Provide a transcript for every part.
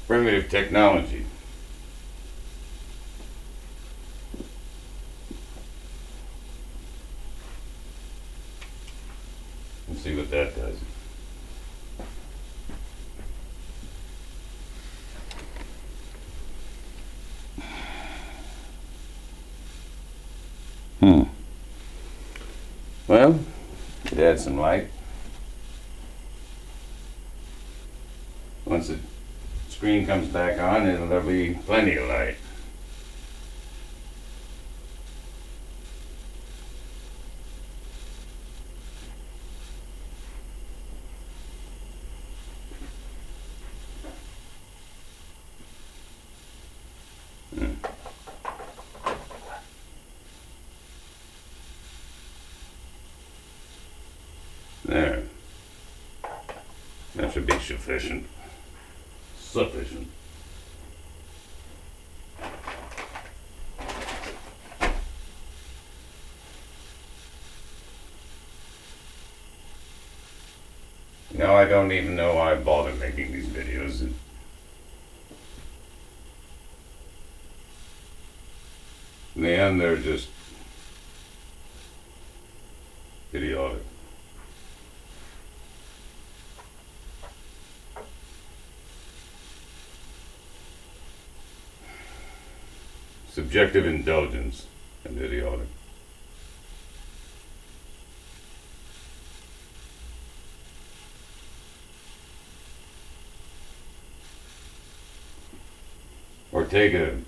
primitive technology. Let's see what that does. Well, it adds some light. Once the screen comes back on, there'll be plenty of light. There. That should be sufficient. Sufficient. Now I don't even know why I bothered making these videos. In the end, they're just idiotic. Subjective indulgence and idiotic. Ortega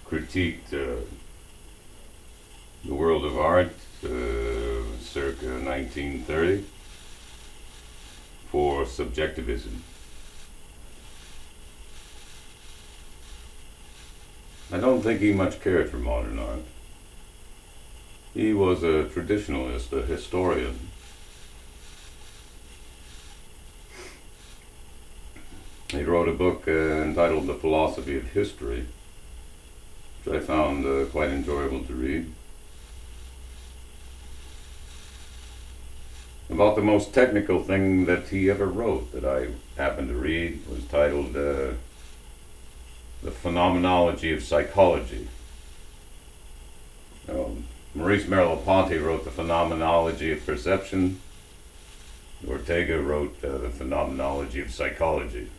critiqued the world of art circa 1930 for subjectivism. I don't think he much cared for modern art. He was a traditionalist, a historian. He wrote a book entitled The Philosophy of History, which I found quite enjoyable to read. About the most technical thing that he ever wrote that I happened to read was titled The Phenomenology of Psychology. Maurice Merleau-Ponty wrote The Phenomenology of Perception. Ortega wrote The Phenomenology of Psychology.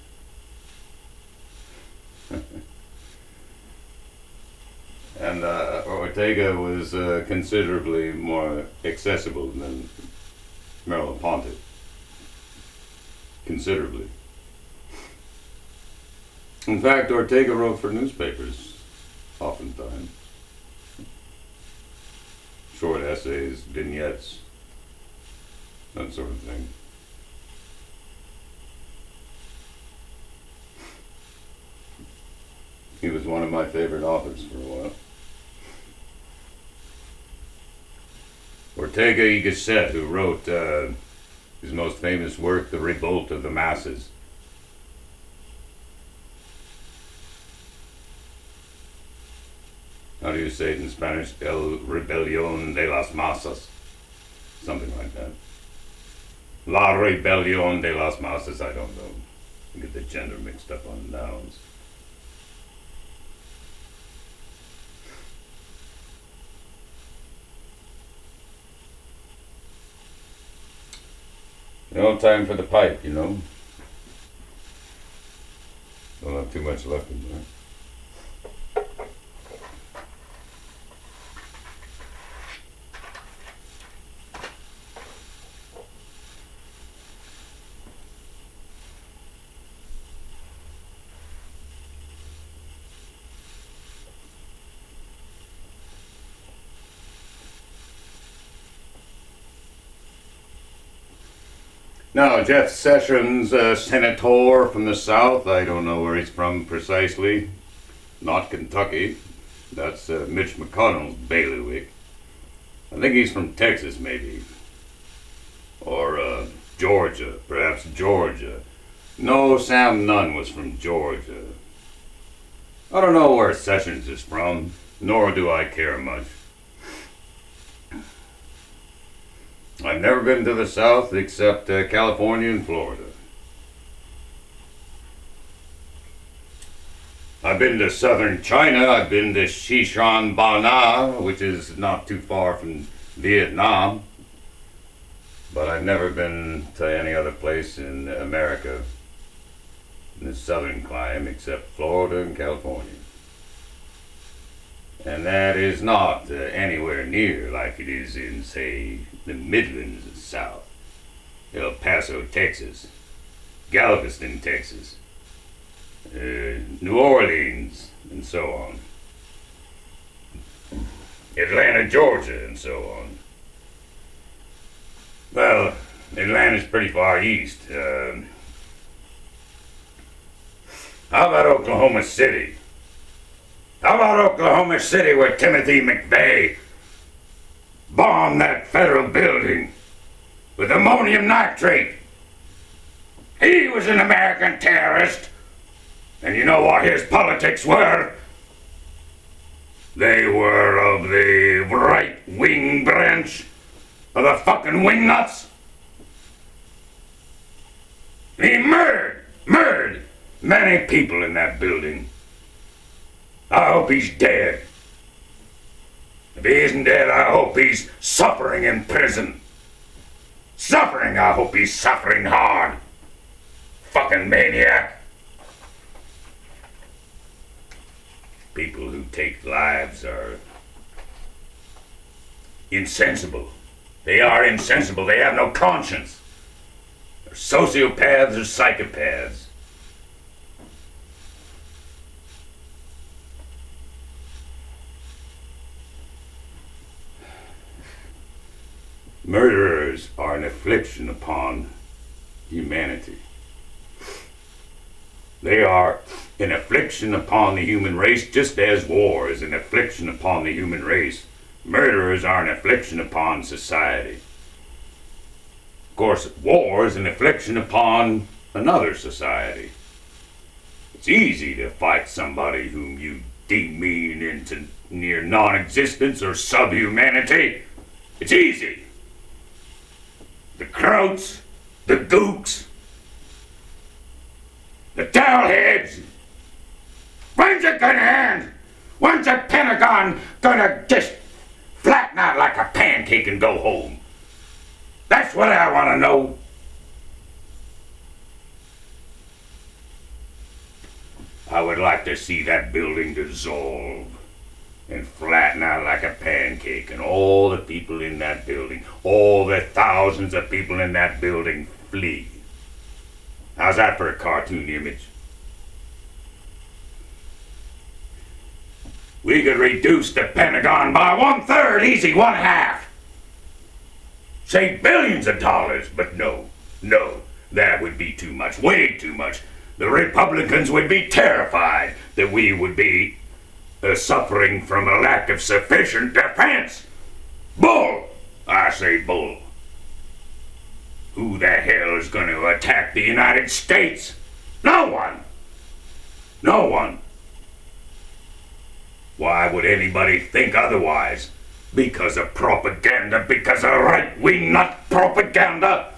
And Ortega was considerably more accessible than Merleau-Ponty. Considerably. In fact, Ortega wrote for newspapers, oftentimes. Short essays, vignettes, that sort of thing. He was one of my favorite authors for a while. Ortega y Gasset, who wrote his most famous work, The Revolt of the Masses. How do you say it in Spanish? El Rebelión de las Masas. Something like that. La Rebelión de las Masas, I don't know. I get the gender mixed up on nouns. No time for the pipe, you know. Don't have too much left in there. Now, Jeff Sessions, senator from the South, I don't know where he's from precisely, not Kentucky, that's Mitch McConnell's bailiwick. I think he's from Texas, maybe, or Georgia, perhaps Georgia. No, Sam Nunn was from Georgia. I don't know where Sessions is from, nor do I care much. I've never been to the South except California and Florida. I've been to southern China. I've been to Xishan, which is not too far from Vietnam. But I've never been to any other place in America, in the southern clime, except Florida and California. And that is not anywhere near like it is in, say, the Midlands and South. El Paso, Texas. Galveston, Texas. New Orleans, and so on. Atlanta, Georgia, and so on. Well, Atlanta's pretty far east. How about Oklahoma City? How about Oklahoma City where Timothy McVeigh bombed that federal building with ammonium nitrate? He was an American terrorist. And you know what his politics were? They were of the right-wing branch of the fucking wingnuts. He murdered many people in that building. I hope he's dead. If he isn't dead, I hope he's suffering in prison. Suffering, I hope he's suffering hard. Fucking maniac. People who take lives are insensible. They are insensible. They have no conscience. They're sociopaths or psychopaths. Murderers are an affliction upon humanity. They are an affliction upon the human race, just as war is an affliction upon the human race. Murderers are an affliction upon society. Of course, war is an affliction upon another society. It's easy to fight somebody whom you demean into near non-existence or subhumanity. It's easy. The Krauts, the Gooks, the Towelheads. When's it gonna end? When's the Pentagon gonna just flatten out like a pancake and go home? That's what I want to know. I would like to see that building dissolve and flatten out like a pancake, and all the people in that building, all the thousands of people in that building, flee. How's that for a cartoon image? We could reduce the Pentagon by 1/3, easy, 1/2. Save billions of dollars, but no, that would be too much, way too much. The Republicans would be terrified that we would be suffering from a lack of sufficient defense. Bull! I say bull. Who the hell is going to attack the United States? No one. No one. Why would anybody think otherwise? Because of propaganda, because of right-wing nut propaganda,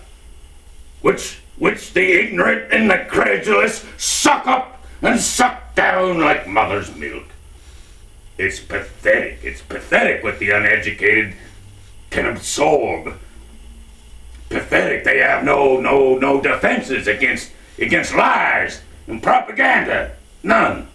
which the ignorant and the credulous suck up and suck down like mother's milk. It's pathetic. It's pathetic what the uneducated can absorb. Pathetic. They have no defenses against lies and propaganda. None.